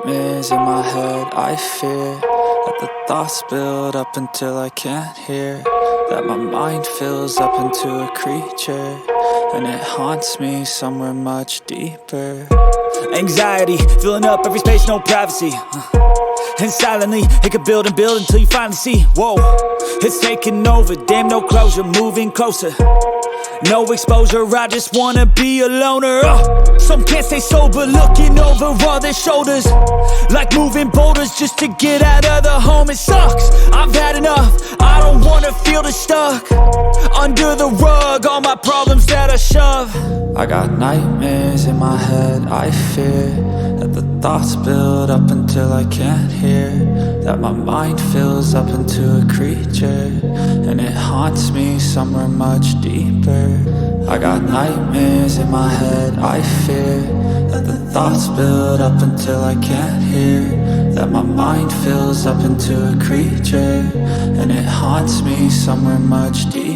nightmares in my head. I fear that the thoughts build up until I can't hear, that my mind fills up into a creature, and it haunts me somewhere much deeper. Anxiety, filling up every space, no privacy. And silently, it could build and build until you finally see. Whoa, it's taking over, damn no closure, moving closer. No exposure, I just wanna be a loner. Some can't stay sober, looking over all their shoulders, like moving boulders just to get out of the home. It sucks, I've had enough, I don't wanna feel the stuck under the rug, all my problems that I shove. I got nightmares in my head. I fear that the thoughts build up until I can't hear, that my mind fills up into a creature, and it haunts me somewhere much deeper. I got nightmares in my head. I fear that the thoughts build up until I can't hear, that my mind fills up into a creature, and it haunts me somewhere much deeper.